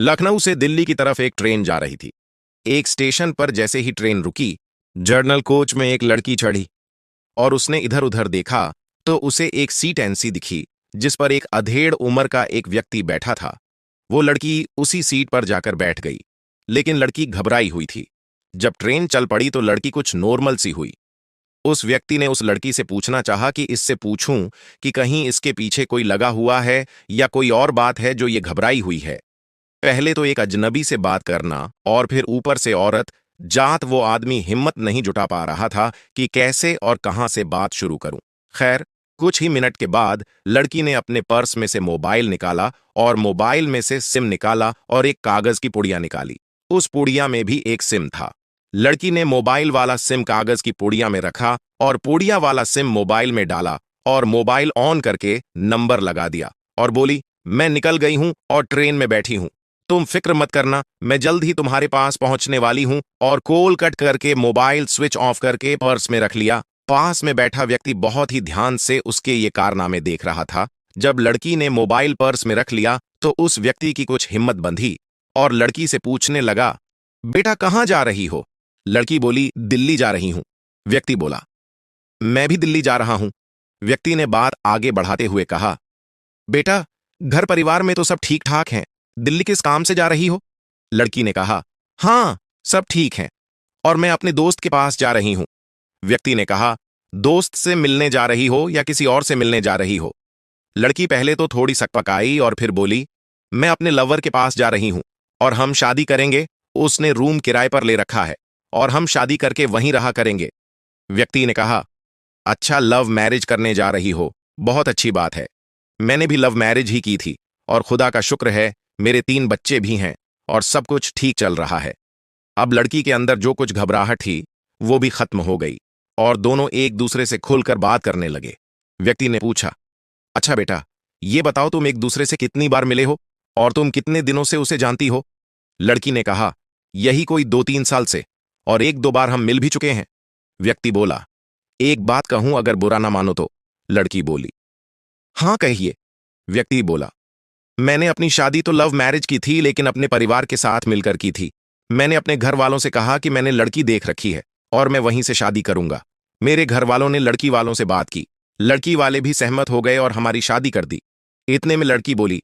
लखनऊ से दिल्ली की तरफ एक ट्रेन जा रही थी। एक स्टेशन पर जैसे ही ट्रेन रुकी, जर्नल कोच में एक लड़की चढ़ी और उसने इधर उधर देखा तो उसे एक सीट ऐसी दिखी जिस पर एक अधेड़ उम्र का एक व्यक्ति बैठा था। वो लड़की उसी सीट पर जाकर बैठ गई, लेकिन लड़की घबराई हुई थी। जब ट्रेन चल पड़ी तो लड़की कुछ नॉर्मल सी हुई। उस व्यक्ति ने उस लड़की से पूछना चाहा कि इससे पूछूं कि कहीं इसके पीछे कोई लगा हुआ है या कोई और बात है जो ये घबराई हुई है। पहले तो एक अजनबी से बात करना और फिर ऊपर से औरत जात, वो आदमी हिम्मत नहीं जुटा पा रहा था कि कैसे और कहां से बात शुरू करूं। खैर, कुछ ही मिनट के बाद लड़की ने अपने पर्स में से मोबाइल निकाला और मोबाइल में से सिम निकाला और एक कागज की पुड़िया निकाली। उस पुड़िया में भी एक सिम था। लड़की ने मोबाइल वाला सिम कागज की पुड़िया में रखा और पुड़िया वाला सिम मोबाइल में डाला और मोबाइल ऑन करके नंबर लगा दिया और बोली, मैं निकल गई हूं और ट्रेन में बैठी हूं। तुम फिक्र मत करना, मैं जल्द ही तुम्हारे पास पहुंचने वाली हूं। और कॉल कट करके मोबाइल स्विच ऑफ करके पर्स में रख लिया। पास में बैठा व्यक्ति बहुत ही ध्यान से उसके ये कारनामे देख रहा था। जब लड़की ने मोबाइल पर्स में रख लिया तो उस व्यक्ति की कुछ हिम्मत बंधी और लड़की से पूछने लगा, बेटा कहाँ जा रही हो? लड़की बोली, दिल्ली जा रही हूं। व्यक्ति बोला, मैं भी दिल्ली जा रहा हूं। व्यक्ति ने बात आगे बढ़ाते हुए कहा, बेटा घर परिवार में तो सब ठीक ठाक हैं, दिल्ली किस काम से जा रही हो? लड़की ने कहा, हाँ सब ठीक हैं और मैं अपने दोस्त के पास जा रही हूं। व्यक्ति ने कहा, दोस्त से मिलने जा रही हो या किसी और से मिलने जा रही हो? लड़की पहले तो थोड़ी सकपकाई और फिर बोली, मैं अपने लवर के पास जा रही हूं और हम शादी करेंगे। उसने रूम किराए पर ले रखा है और हम शादी करके वहीं रहा करेंगे। व्यक्ति ने कहा, अच्छा लव मैरिज करने जा रही हो, बहुत अच्छी बात है। मैंने भी लव मैरिज ही की थी और खुदा का शुक्र है मेरे 3 बच्चे भी हैं और सब कुछ ठीक चल रहा है। अब लड़की के अंदर जो कुछ घबराहट थी वो भी खत्म हो गई और दोनों एक दूसरे से खुलकर बात करने लगे। व्यक्ति ने पूछा, अच्छा बेटा ये बताओ तुम एक दूसरे से कितनी बार मिले हो और तुम कितने दिनों से उसे जानती हो? लड़की ने कहा, यही कोई 2-3 साल से और 1-2 बार हम मिल भी चुके हैं। व्यक्ति बोला, एक बात कहूं अगर बुरा ना मानो तो? लड़की बोली, हाँ कहिए। व्यक्ति बोला, मैंने अपनी शादी तो लव मैरिज की थी लेकिन अपने परिवार के साथ मिलकर की थी। मैंने अपने घर वालों से कहा कि मैंने लड़की देख रखी है और मैं वहीं से शादी करूंगा। मेरे घर वालों ने लड़की वालों से बात की, लड़की वाले भी सहमत हो गए और हमारी शादी कर दी। इतने में लड़की बोली,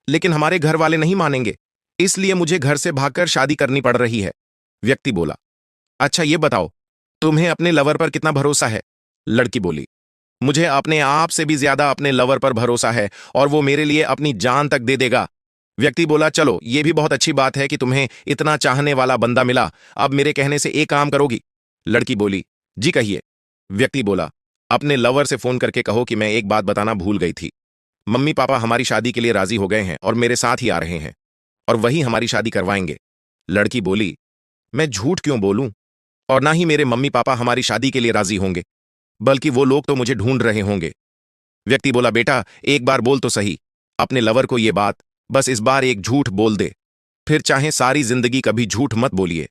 लेकिन हमारे घर वाले नहीं मानेंगे, इसलिए मुझे घर से भागकर शादी करनी पड़ रही है। व्यक्ति बोला, अच्छा ये बताओ तुम्हें अपने लवर पर कितना भरोसा है? लड़की बोली, मुझे अपने आप से भी ज्यादा अपने लवर पर भरोसा है और वो मेरे लिए अपनी जान तक दे देगा। व्यक्ति बोला, चलो ये भी बहुत अच्छी बात है कि तुम्हें इतना चाहने वाला बंदा मिला। अब मेरे कहने से एक काम करोगी? लड़की बोली, जी कहिए। व्यक्ति बोला, अपने लवर से फोन करके कहो कि मैं एक बात बताना भूल गई थी। मम्मी पापा हमारी शादी के लिए राजी हो गए हैं और मेरे साथ ही आ रहे हैं और वही हमारी शादी करवाएंगे। लड़की बोली, मैं झूठ क्यों बोलूं और ना ही मेरे मम्मी पापा हमारी शादी के लिए राजी होंगे, बल्कि वो लोग तो मुझे ढूंढ रहे होंगे। व्यक्ति बोला, बेटा एक बार बोल तो सही अपने लवर को ये बात, बस इस बार एक झूठ बोल दे, फिर चाहे सारी जिंदगी कभी झूठ मत बोलिए।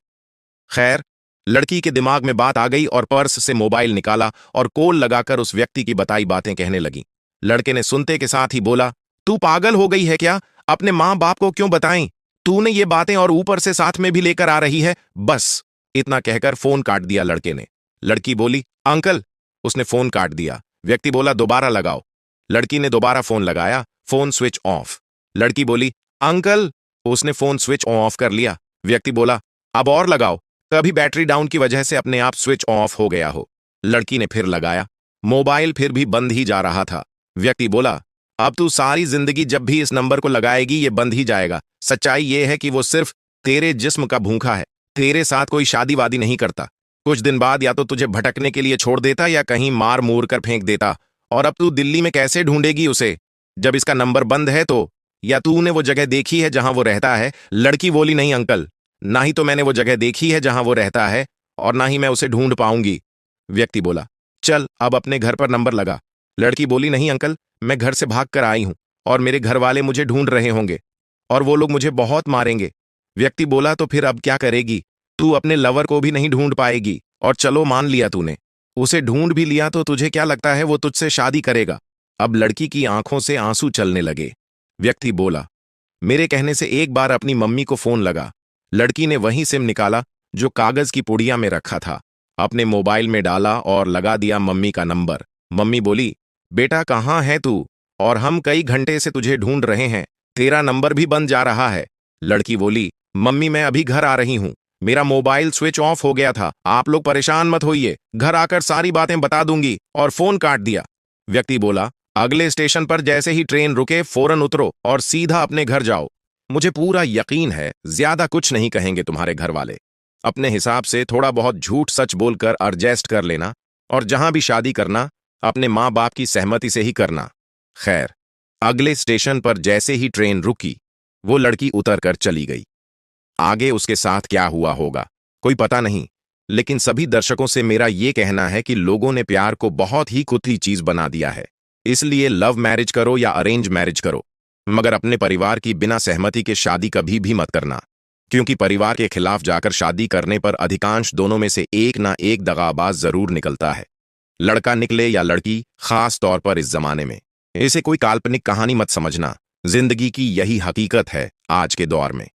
खैर, लड़की के दिमाग में बात आ गई और पर्स से मोबाइल निकाला और कॉल लगाकर उस व्यक्ति की बताई बातें कहने लगी। लड़के ने सुनते के साथ ही बोला, तू पागल हो गई है क्या? अपने माँ बाप को क्यों बताएं? तूने ये बातें और ऊपर से साथ में भी लेकर आ रही है। बस इतना कहकर फोन काट दिया लड़के ने। लड़की बोली, अंकल। उसने फोन काट दिया। व्यक्ति बोला, दोबारा लगाओ। लड़की ने दोबारा फोन लगाया, फोन स्विच ऑफ। लड़की बोली, अंकल। उसने फोन स्विच ऑफ कर लिया। व्यक्ति बोला, अब और लगाओ, कभी बैटरी डाउन की वजह से अपने आप स्विच ऑफ हो गया हो। लड़की ने फिर लगाया, मोबाइल फिर भी बंद ही जा रहा था। व्यक्ति बोला, अब तू सारी जिंदगी जब भी इस नंबर को लगाएगी ये बंद ही जाएगा। सच्चाई ये है कि वो सिर्फ तेरे जिस्म का भूखा है, तेरे साथ कोई शादी वादी नहीं करता। कुछ दिन बाद या तो तुझे भटकने के लिए छोड़ देता या कहीं मार मूर कर फेंक देता। और अब तू दिल्ली में कैसे ढूंढेगी उसे जब इसका नंबर बंद है? तो या तूने वो जगह देखी है जहां वो रहता है? लड़की बोली, नहीं अंकल, ना ही तो मैंने वो जगह देखी है जहां वो रहता है और ना ही मैं उसे ढूंढ पाऊंगी। व्यक्ति बोला, चल अब अपने घर पर नंबर लगा। लड़की बोली, नहीं अंकल, मैं घर से भाग कर आई हूं और मेरे घर वाले मुझे ढूंढ रहे होंगे और वो लोग मुझे बहुत मारेंगे। व्यक्ति बोला, तो फिर अब क्या करेगी? तू अपने लवर को भी नहीं ढूंढ पाएगी और चलो मान लिया तूने, उसे ढूंढ भी लिया तो तुझे क्या लगता है वो तुझसे शादी करेगा? अब लड़की की आंखों से आंसू चलने लगे। व्यक्ति बोला, मेरे कहने से एक बार अपनी मम्मी को फोन लगा। लड़की ने वही सिम निकाला जो कागज की पुड़िया में रखा था, अपने मोबाइल में डाला और लगा दिया मम्मी का नंबर। मम्मी बोली, बेटा कहाँ है तू? और हम कई घंटे से तुझे ढूंढ रहे हैं, तेरा नंबर भी बंद जा रहा है। लड़की बोली, मम्मी मैं अभी घर आ रही हूँ, मेरा मोबाइल स्विच ऑफ हो गया था, आप लोग परेशान मत होइए, घर आकर सारी बातें बता दूंगी, और फोन काट दिया। व्यक्ति बोला, अगले स्टेशन पर जैसे ही ट्रेन रुके फौरन उतरो और सीधा अपने घर जाओ। मुझे पूरा यकीन है ज्यादा कुछ नहीं कहेंगे तुम्हारे घर वाले। अपने हिसाब से थोड़ा बहुत झूठ सच बोलकर एडजस्ट कर लेना, और जहां भी शादी करना अपने माँ बाप की सहमति से ही करना। खैर, अगले स्टेशन पर जैसे ही ट्रेन रुकी वो लड़की उतर कर चली गई। आगे उसके साथ क्या हुआ होगा कोई पता नहीं, लेकिन सभी दर्शकों से मेरा ये कहना है कि लोगों ने प्यार को बहुत ही कुत्ती चीज बना दिया है। इसलिए लव मैरिज करो या अरेंज मैरिज करो, मगर अपने परिवार की बिना सहमति के शादी कभी भी मत करना, क्योंकि परिवार के खिलाफ जाकर शादी करने पर अधिकांश दोनों में से एक ना एक दगाबाज जरूर निकलता है। लड़का निकले या लड़की, खास तौर पर इस जमाने में। इसे कोई काल्पनिक कहानी मत समझना, जिंदगी की यही हकीकत है आज के दौर में।